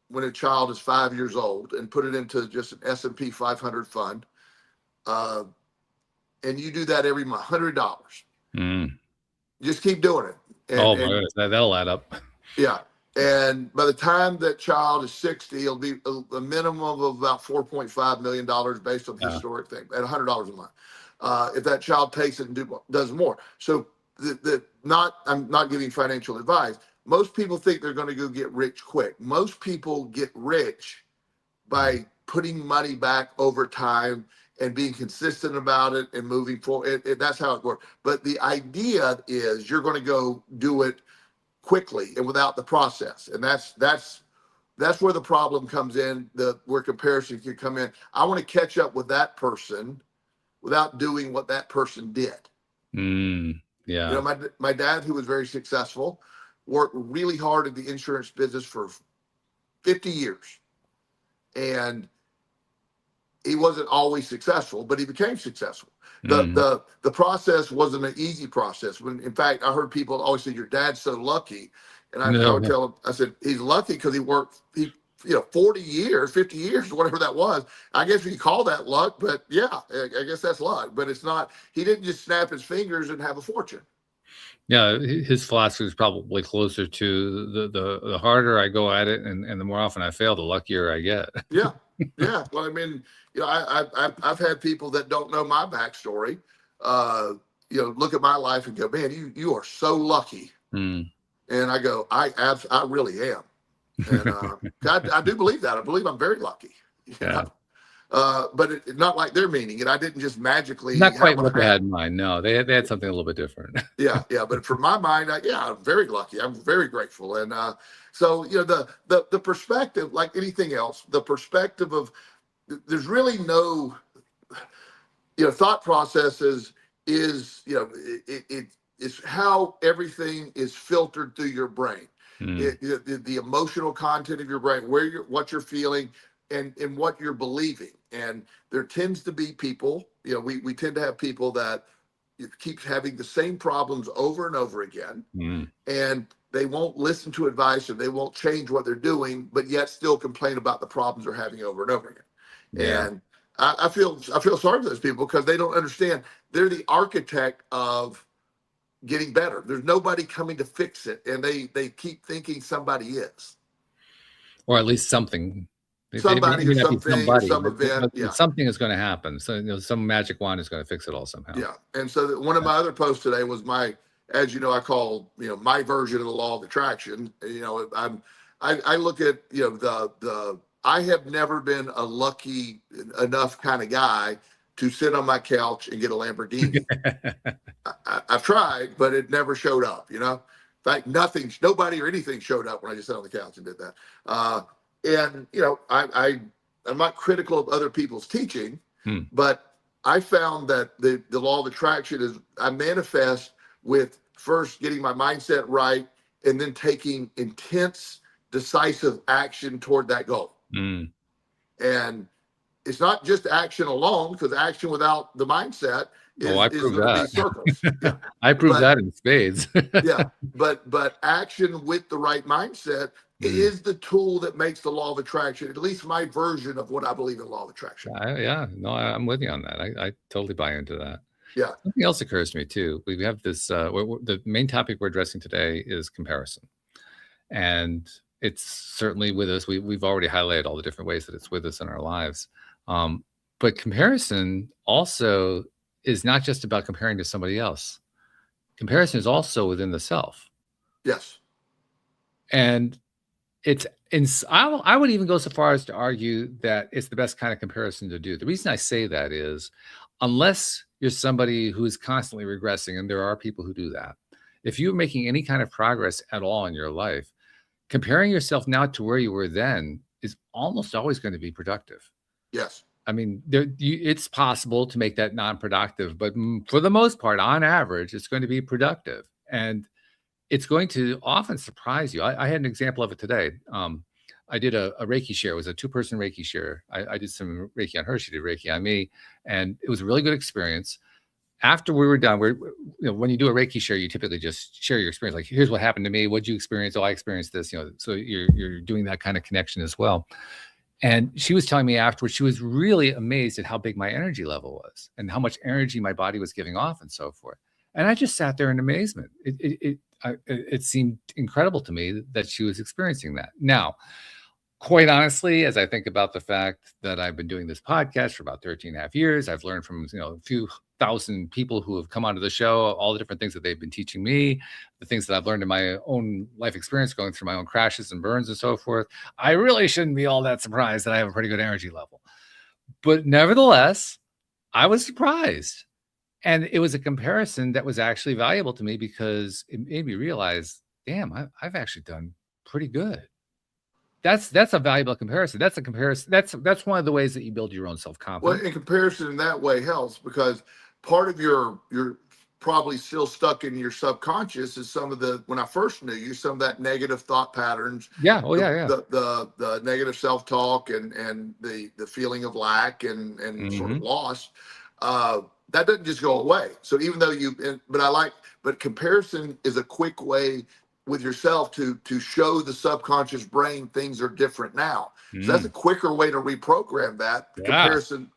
when a child is 5 years old and put it into just an S&P 500 fund, and you do that every month, $100. Just keep doing it. My goodness, that'll add up. Yeah. And by the time that child is 60, it'll be a minimum of about $4.5 million based on the historic thing at $100 a month. If that child takes it and does more. So I'm not giving financial advice. Most people think they're going to go get rich quick. Most people get rich by putting money back over time and being consistent about it and moving forward. That's how it works. But the idea is you're going to go do it quickly and without the process. And that's where the problem comes in, where comparison can come in. I want to catch up with that person without doing what that person did. Yeah. You know, my dad, who was very successful, worked really hard in the insurance business for 50 years. And he wasn't always successful, but he became successful. Mm. The process wasn't an easy process. When, in fact, I heard people always say, "Your dad's so lucky," and I would tell them, I said, "He's lucky because he worked 40 years, 50 years, whatever that was. I guess you call that luck, but yeah, I guess that's luck. But it's not. He didn't just snap his fingers and have a fortune." Yeah, his philosophy is probably closer to the harder I go at it, and the more often I fail, the luckier I get. Yeah, yeah. Well, I mean, I've had people that don't know my backstory, look at my life and go, "Man, you are so lucky." Mm. And I go, I really am. And I do believe that. I believe I'm very lucky. Yeah. But it's not like they're meaning it. I didn't just magically. Not quite what they had in mind. No, they had something a little bit different. Yeah. But from my mind, I'm very lucky. I'm very grateful. And so the perspective, like anything else, the perspective of there's really no thought processes is it's how everything is filtered through your brain. The emotional content of your brain, what you're feeling, and what you're believing. And there tends to be people, we tend to have people that keep having the same problems over and over again, and they won't listen to advice, and they won't change what they're doing, but yet still complain about the problems they're having over and over again. Yeah. And I feel sorry for those people because they don't understand. They're the architect of getting better. There's nobody coming to fix it, and they keep thinking somebody is, or at least something. Somebody or something, or some event. Yeah, something is going to happen. So some magic wand is going to fix it all somehow. Yeah, and so one of my other posts today was as you know, I call my version of the law of attraction. I look at I have never been a lucky enough kind of guy to sit on my couch and get a Lamborghini. I've tried, but it never showed up. In fact, nobody or anything showed up when I just sat on the couch and did that. And I'm not critical of other people's teaching, but I found that the law of attraction is I manifest with first getting my mindset right and then taking intense, decisive action toward that goal. And it's not just action alone, because action without the mindset is going to be circles. Yeah. I proved that in spades. Yeah, but action with the right mindset is the tool that makes the law of attraction, at least my version of what I believe in law of attraction. I'm with you on that. I totally buy into that. Yeah. Something else occurs to me too. We have this, the main topic we're addressing today is comparison. And it's certainly with us. We've already highlighted all the different ways that it's with us in our lives. But comparison also is not just about comparing to somebody else. Comparison is also within the self. Yes. And I would even go so far as to argue that it's the best kind of comparison to do. The reason I say that is, unless you're somebody who is constantly regressing, and there are people who do that, if you're making any kind of progress at all in your life, comparing yourself now to where you were then is almost always going to be productive. Yes. I mean, it's possible to make that non-productive, but for the most part, on average, it's going to be productive. And it's going to often surprise you. I had an example of it today. I did a Reiki share. It was a 2-person Reiki share. I did some Reiki on her. She did Reiki on me. And it was a really good experience. After we were done, when you do a Reiki share, you typically just share your experience. Like, here's what happened to me. What'd you experience? Oh, I experienced this. So you're doing that kind of connection as well. And she was telling me afterwards, she was really amazed at how big my energy level was and how much energy my body was giving off and so forth. And I just sat there in amazement. It seemed incredible to me that she was experiencing that. Now, quite honestly, as I think about the fact that I've been doing this podcast for about 13 and a half years, I've learned from a few thousand people who have come onto the show, all the different things that they've been teaching me, the things that I've learned in my own life experience, going through my own crashes and burns and so forth. I really shouldn't be all that surprised that I have a pretty good energy level. But nevertheless, I was surprised. And it was a comparison that was actually valuable to me because it made me realize, damn, I've actually done pretty good. That's a valuable comparison. That's a comparison. That's one of the ways that you build your own self-confidence. Well, in comparison in that way helps because part of your probably still stuck in your subconscious is some of the, when I first knew you, some of that negative thought patterns. Yeah. Oh, yeah. The negative self-talk and the feeling of lack and sort of loss. That doesn't just go away. So even though but comparison is a quick way with yourself to show the subconscious brain things are different now. So that's a quicker way to reprogram that comparison,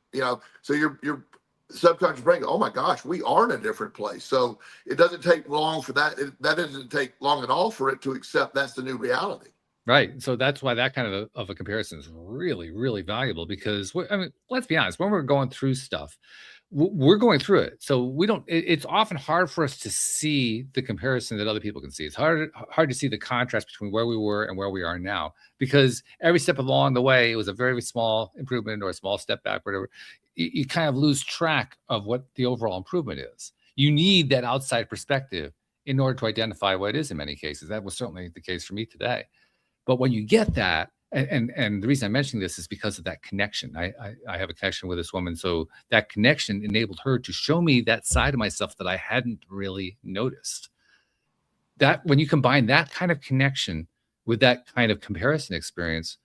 so your subconscious brain, oh my gosh, we are in a different place. So it doesn't take long for that. That doesn't take long at all for it to accept that's the new reality. Right. So that's why that kind of a comparison is really, really valuable, because let's be honest, when we're going through stuff, we're going through it. So it's often hard for us to see the comparison that other people can see. It's hard to see the contrast between where we were and where we are now, because every step along the way, it was a very small improvement or a small step back, whatever. You kind of lose track of what the overall improvement is. You need that outside perspective in order to identify what it is in many cases. That was certainly the case for me today. But when you get that, and the reason I'm mentioning this is because of that connection. I have a connection with this woman. So that connection enabled her to show me that side of myself that I hadn't really noticed. That when you combine that kind of connection with that kind of comparison experience,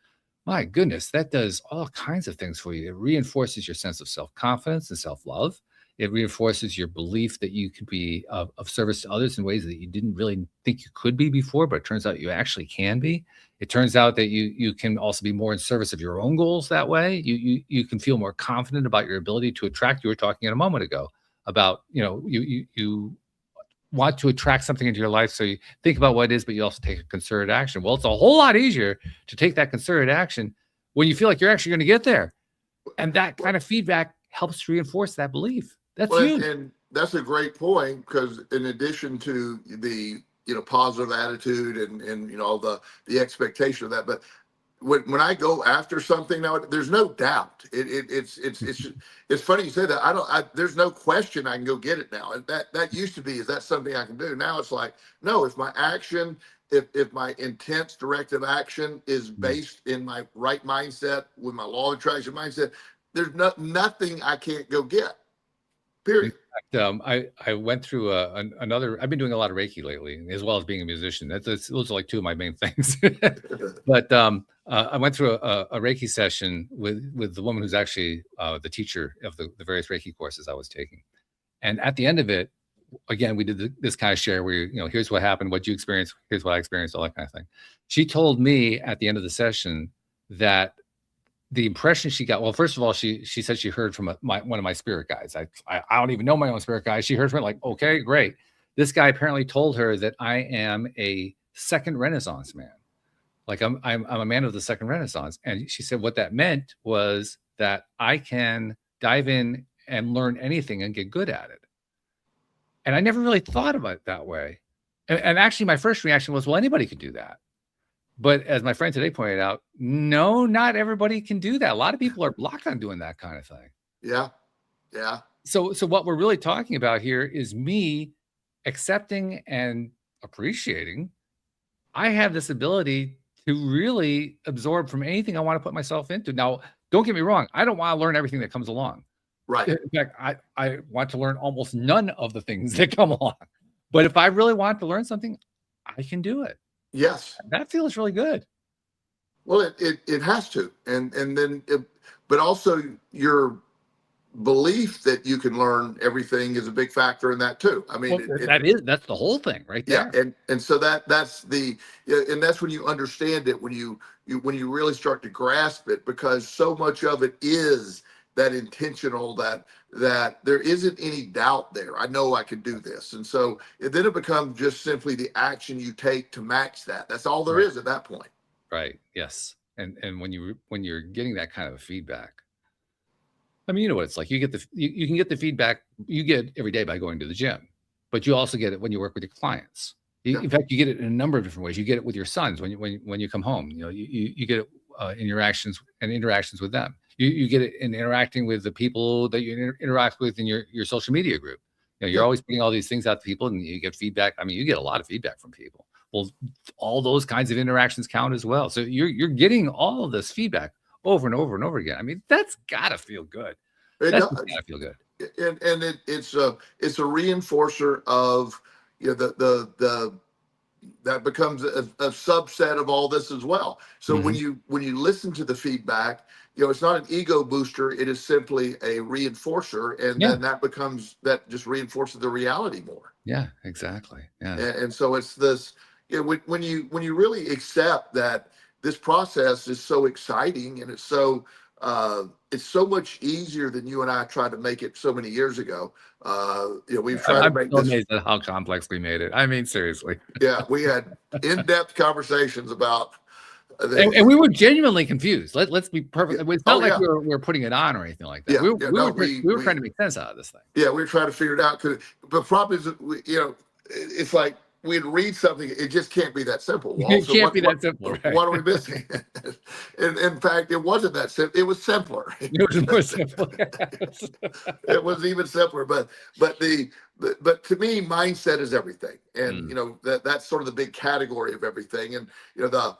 my goodness, that does all kinds of things for you. It reinforces your sense of self-confidence and self-love. It reinforces your belief that you can be of service to others in ways that you didn't really think you could be before, but it turns out you actually can be. It turns out that you can also be more in service of your own goals that way. You can feel more confident about your ability to attract. You were talking a moment ago about, you want to attract something into your life. So you think about what it is, but you also take a concerted action. Well, it's a whole lot easier to take that concerted action when you feel like you're actually going to get there. And that kind of feedback helps reinforce that belief. That's huge. And that's a great point, because in addition to the positive attitude and all the expectation of that, but when I go after something now, there's no doubt. It's funny you say that. There's no question I can go get it now. And that used to be, is that something I can do? Now it's like, no, if my action, if my intense directive action is based in my right mindset with my law of attraction mindset, there's nothing I can't go get. Period. In fact, I went through another. I've been doing a lot of Reiki lately, as well as being a musician. Those are like two of my main things. But I went through a Reiki session with the woman who's actually the teacher of the various Reiki courses I was taking. And at the end of it, again, we did this kind of share where, here's what happened, what you experienced, here's what I experienced, all that kind of thing. She told me at the end of the session that the impression she got, well, first of all, she said she heard from one of my spirit guides. I don't even know my own spirit guide. She heard from it, like, okay, great. This guy apparently told her that I am a second Renaissance man. Like I'm a man of the second Renaissance. And she said what that meant was that I can dive in and learn anything and get good at it. And I never really thought about it that way. And actually my first reaction was, well, anybody could do that. But as my friend today pointed out, no, not everybody can do that. A lot of people are blocked on doing that kind of thing. Yeah. Yeah. So what we're really talking about here is me accepting and appreciating I have this ability to really absorb from anything I want to put myself into. Now, don't get me wrong. I don't want to learn everything that comes along. Right. In fact, I want to learn almost none of the things that come along. But if I really want to learn something, I can do it. Yes. That feels really good. Well, it has to. And then, but also your belief that you can learn everything is a big factor in that too. I mean, well, that's the whole thing right there. Yeah. And so that's when you understand it, when you really start to grasp it, because so much of it is that intentional, that there isn't any doubt there. I know I can do this. And so then it becomes just simply the action you take to match that. That's all there is at that point. Right. Yes. And when you're getting that kind of feedback, I mean, you know what it's like. You can get the feedback you get every day by going to the gym, but you also get it when you work with your clients. In fact, you get it in a number of different ways. You get it with your sons when you come home. You get it in your actions and interactions with them. You get it in interacting with the people that you interact with in your social media group. You're always putting all these things out to people, and you get feedback. I mean, you get a lot of feedback from people. Well, all those kinds of interactions count as well. So you're getting all of this feedback over and over and over again. I mean, that's gotta feel good. It does. Gotta feel good. and it's a reinforcer of, you know, the that becomes a subset of all this as well. So when you listen to the feedback, you know, it's not an ego booster, it is simply a reinforcer, and Yeah. then that just reinforces the reality more. Yeah, exactly. Yeah. And so it's this, you know, when you really accept that this process is so exciting, and it's so much easier than you and I tried to make it so many years ago. You know, we've tried to I'm make so this. amazed at how complex we made it. I mean, seriously. Yeah, we had in-depth conversations about And we were genuinely confused. Let's be perfect. It's not like yeah. we were putting it on or anything like that. Yeah, We no, were trying to make sense out of this thing. Yeah, we were trying to figure it out. But the problem is, you know, it's like we'd read something. It just can't be that simple. It can't be that simple. Right? What are we missing? In fact, it wasn't that simple. It was simpler. It was more simple. It was even simpler. But to me, mindset is everything, and you know that's sort of the big category of everything. And you know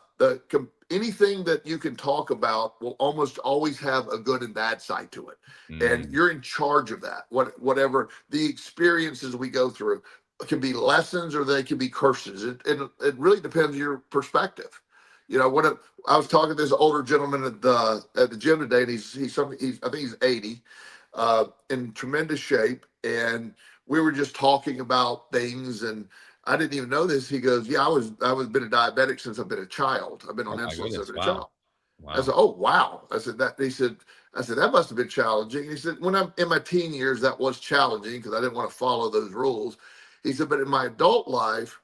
anything that you can talk about will almost always have a good and bad side to it, and you're in charge of that. Whatever the experiences we go through can be lessons or they can be curses. It really depends on your perspective. You know, I was talking to this older gentleman at the gym today, and he's I think he's 80, in tremendous shape, and we were just talking about things, and I didn't even know this. He goes, "Yeah, I was been a diabetic since I've been a child. I've been on insulin since I've been a child." Wow. I said, "Oh wow!" I said that. He said, "I said that must have been challenging." He said, "When I'm in my teen years, that was challenging because I didn't want to follow those rules." He said, "But in my adult life,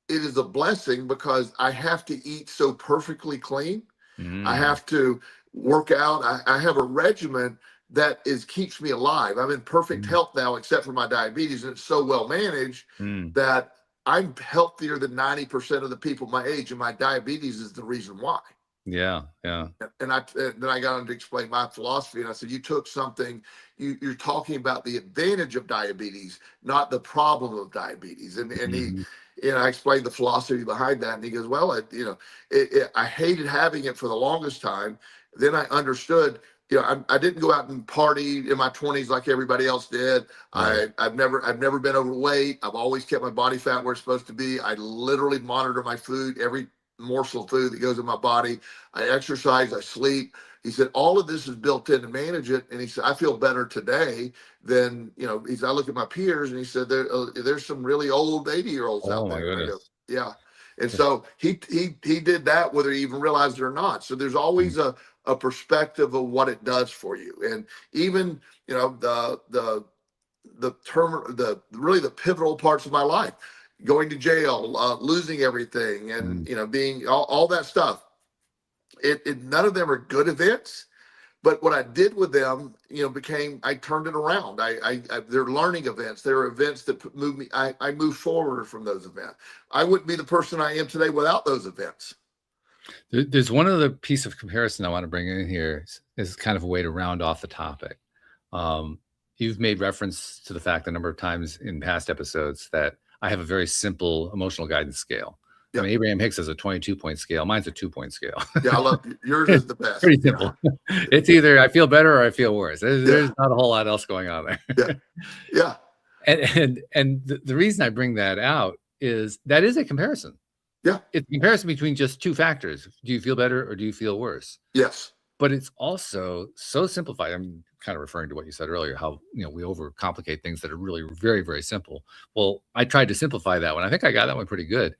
it is a blessing because I have to eat so perfectly clean. I have to work out. I have a regimen that keeps me alive. I'm in perfect health now, except for my diabetes, and it's so well managed that I'm healthier than 90% of the people my age, and my diabetes is the reason why." Yeah, yeah. And then I got him to explain my philosophy, and I said, "You took something. You're talking about the advantage of diabetes, not the problem of diabetes." And he, you know, I explained the philosophy behind that, and he goes, "Well, I hated having it for the longest time. Then I understood." You know, I didn't go out and party in my 20s like everybody else did. Right. I've never been overweight. I've always kept my body fat where it's supposed to be. I literally monitor my food, every morsel of food that goes in my body. I exercise, I sleep. He said, all of this is built in to manage it. And he said, I feel better today than, you know, he said, I look at my peers, and he said, there's some really old 80-year-olds out there. Oh my goodness. I go, yeah. And so he did that whether he even realized it or not. So there's always a perspective of what it does for you. And even, you know, the really the pivotal parts of my life, going to jail, losing everything, and you know, being all that stuff. None of them are good events, but what I did with them, you know, I turned it around. They're learning events. They're events that move me. I move forward from those events. I wouldn't be the person I am today without those events. There's one other piece of comparison I want to bring in here. Is kind of a way to round off the topic. You've made reference to the fact a number of times in past episodes that I have a very simple emotional guidance scale. Yep. I mean, Abraham Hicks has a 22-point scale. Mine's a 2-point scale. Yeah, I love yours is the best. Pretty simple. Yeah. It's either I feel better or I feel worse. There's not a whole lot else going on there. Yeah. And the reason I bring that out is that is a comparison. Yeah. It's a comparison between just two factors. Do you feel better or do you feel worse? Yes. But it's also so simplified. I'm kind of referring to what you said earlier, how, you know, we overcomplicate things that are really very, very simple. Well, I tried to simplify that one. I think I got that one pretty good.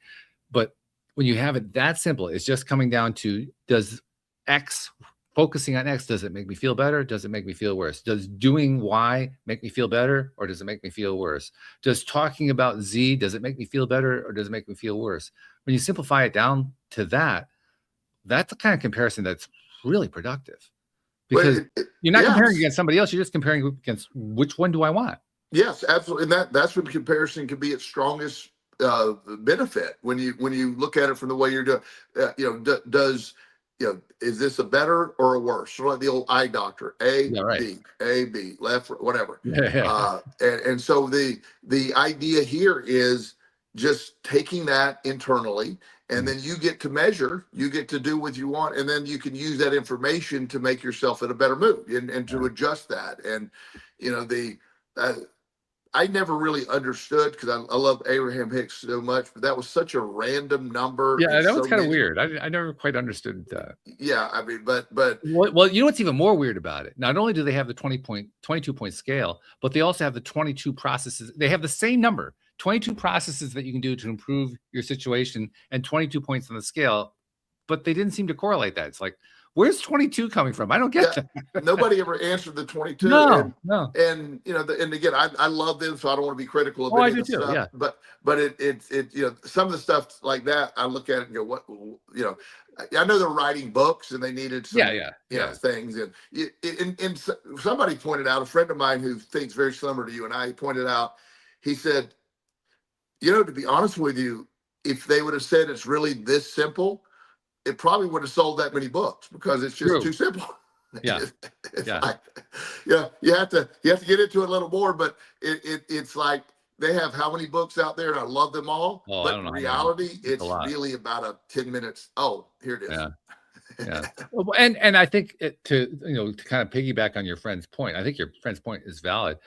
But when you have it that simple, it's just coming down to, does X, focusing on X, does it make me feel better? Does it make me feel worse? Does doing Y make me feel better, or does it make me feel worse? Does talking about Z, does it make me feel better, or does it make me feel worse? When you simplify it down to that, that's the kind of comparison that's really productive, because you're not comparing against somebody else. You're just comparing against which one do I want? Yes, absolutely. And that's when comparison can be its strongest benefit, when you look at it from the way you're doing. Is this a better or a worse? Sort of like the old eye doctor, A, B, left, whatever. And so the idea here is just taking that internally, and then you get to measure, you get to do what you want, and then you can use that information to make yourself in a better mood and to adjust that. And, you know, I never really understood, because I love Abraham Hicks so much, but that was such a random number. Yeah, and that was so kind of many- weird. I never quite understood that. Yeah, I mean, but Well, you know what's even more weird about it? Not only do they have the 22 point scale, but they also have the 22 processes. They have the same number, 22 processes that you can do to improve your situation, and 22 points on the scale, but they didn't seem to correlate that. It's like, where's 22 coming from? I don't get that. nobody ever answered the 22. No. And you know, and again, I love them, so I don't want to be critical of Oh, I any do of the too, stuff. yeah. But it you know, some of the stuff like that, I look at it and go, what, you know, I know they're writing books and they needed some, you know, things. And somebody pointed out, a friend of mine who thinks very similar to you and I pointed out, he said, you know, to be honest with you, if they would have said it's really this simple, it probably would have sold that many books, because it's just too simple. Yeah. It's like, yeah, you have to get into it a little more, but it's like, they have how many books out there, and I love them all. Oh, but I don't know. in reality, it's a lot. really about a 10 minutes. Oh, here it is. Yeah. Yeah. And I think to kind of piggyback on your friend's point, I think your friend's point is valid,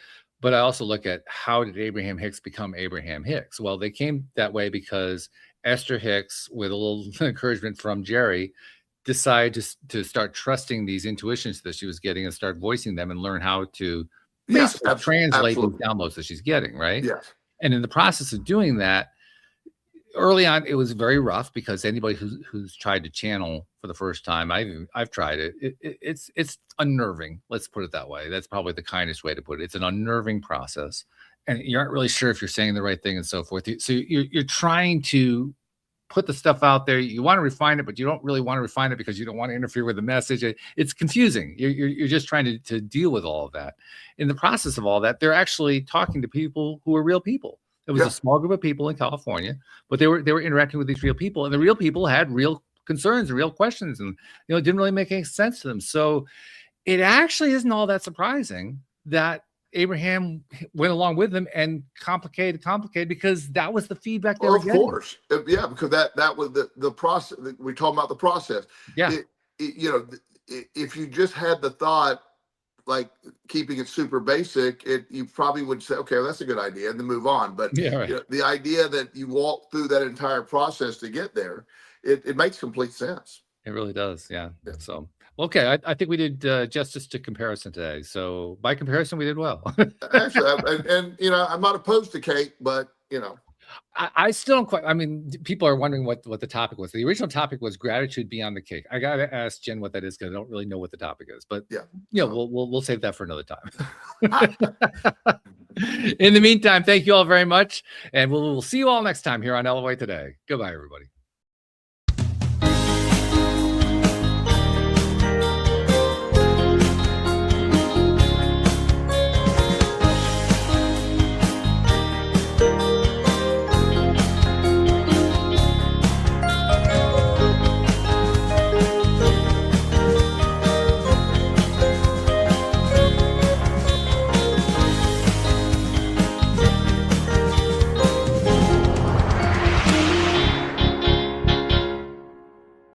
but I also look at, how did Abraham Hicks become Abraham Hicks? Well, they came that way because Esther Hicks, with a little encouragement from Jerry, decided to start trusting these intuitions that she was getting and start voicing them and learn how to basically translate these downloads that she's getting, right? Yes. And in the process of doing that, early on, it was very rough, because anybody who's tried to channel for the first time, I've tried it. It's unnerving. Let's put it that way. That's probably the kindest way to put it. It's an unnerving process, and you aren't really sure if you're saying the right thing and so forth. So you're trying to put the stuff out there. You want to refine it, but you don't really want to refine it because you don't want to interfere with the message. It's confusing. You're just trying to deal with all of that. In the process of all that, they're actually talking to people who are real people. It was a small group of people in California, but they were interacting with these real people, and the real people had real concerns and real questions, and it didn't really make any sense to them. So it actually isn't all that surprising that Abraham went along with them and complicated, because that was the feedback they were getting. Of course. Yeah, because that was the process. We're talking about the process. Yeah. If you just had the thought, like keeping it super basic, you probably would say, okay, well, that's a good idea, and then move on. But the idea that you walk through that entire process to get there, it makes complete sense. It really does. Yeah. So, okay. I think we did justice to comparison today. So by comparison, we did well. Actually, and I'm not opposed to cake, but I still don't quite. I mean, people are wondering what the topic was. The original topic was gratitude beyond the cake. I gotta ask Jen what that is, because I don't really know what the topic is. But we'll save that for another time. In the meantime, thank you all very much, and we'll see you all next time here on LOA Today. Goodbye, everybody.